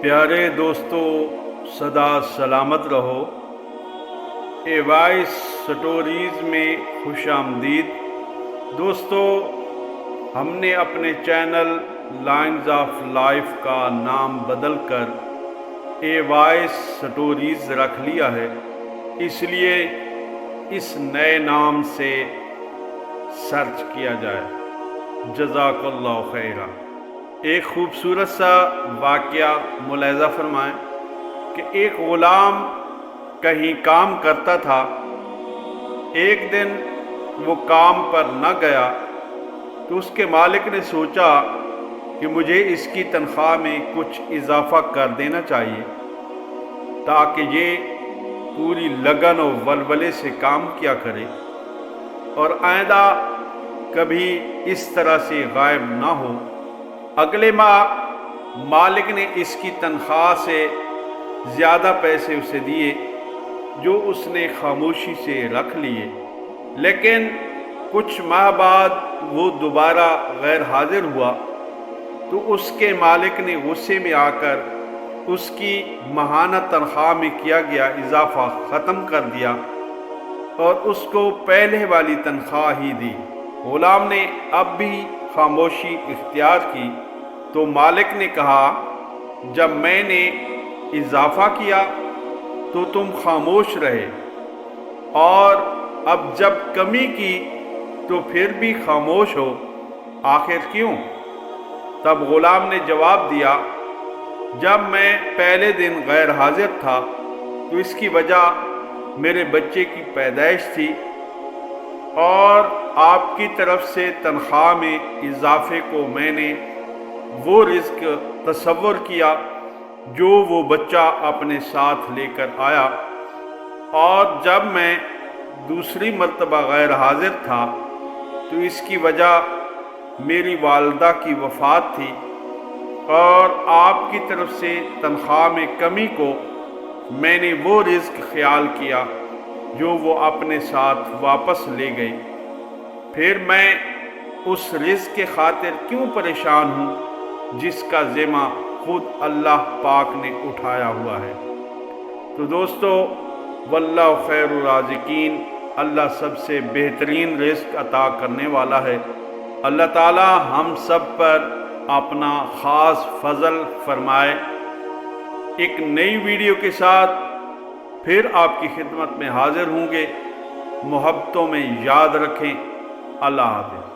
پیارے دوستو، سدا سلامت رہو۔ اے وائس سٹوریز میں خوش آمدید۔ دوستو، ہم نے اپنے چینل لائنز آف لائف کا نام بدل کر اے وائس سٹوریز رکھ لیا ہے، اس لیے اس نئے نام سے سرچ کیا جائے۔ جزاک اللہ خیرہ۔ ایک خوبصورت سا واقعہ ملاحظہ فرمائیں کہ ایک غلام کہیں کام کرتا تھا۔ ایک دن وہ کام پر نہ گیا تو اس کے مالک نے سوچا کہ مجھے اس کی تنخواہ میں کچھ اضافہ کر دینا چاہیے تاکہ یہ پوری لگن و ولولے سے کام کیا کرے اور آئندہ کبھی اس طرح سے غائب نہ ہو۔ اگلے ماہ مالک نے اس کی تنخواہ سے زیادہ پیسے اسے دیے جو اس نے خاموشی سے رکھ لیے، لیکن کچھ ماہ بعد وہ دوبارہ غیر حاضر ہوا تو اس کے مالک نے غصے میں آ کر اس کی ماہانہ تنخواہ میں کیا گیا اضافہ ختم کر دیا اور اس کو پہلے والی تنخواہ ہی دی۔ غلام نے اب بھی خاموشی اختیار کی تو مالک نے کہا، جب میں نے اضافہ کیا تو تم خاموش رہے، اور اب جب کمی کی تو پھر بھی خاموش ہو، آخر کیوں؟ تب غلام نے جواب دیا، جب میں پہلے دن غیر حاضر تھا تو اس کی وجہ میرے بچے کی پیدائش تھی، اور آپ کی طرف سے تنخواہ میں اضافے کو میں نے وہ رزق تصور کیا جو وہ بچہ اپنے ساتھ لے کر آیا، اور جب میں دوسری مرتبہ غیر حاضر تھا تو اس کی وجہ میری والدہ کی وفات تھی، اور آپ کی طرف سے تنخواہ میں کمی کو میں نے وہ رزق خیال کیا جو وہ اپنے ساتھ واپس لے گئی۔ پھر میں اس رزق کے خاطر کیوں پریشان ہوں جس کا ذمہ خود اللہ پاک نے اٹھایا ہوا ہے؟ تو دوستو، واللہ خیر الرازقین، اللہ سب سے بہترین رزق عطا کرنے والا ہے۔ اللہ تعالی ہم سب پر اپنا خاص فضل فرمائے۔ ایک نئی ویڈیو کے ساتھ پھر آپ کی خدمت میں حاضر ہوں گے۔ محبتوں میں یاد رکھیں۔ اللہ حافظ۔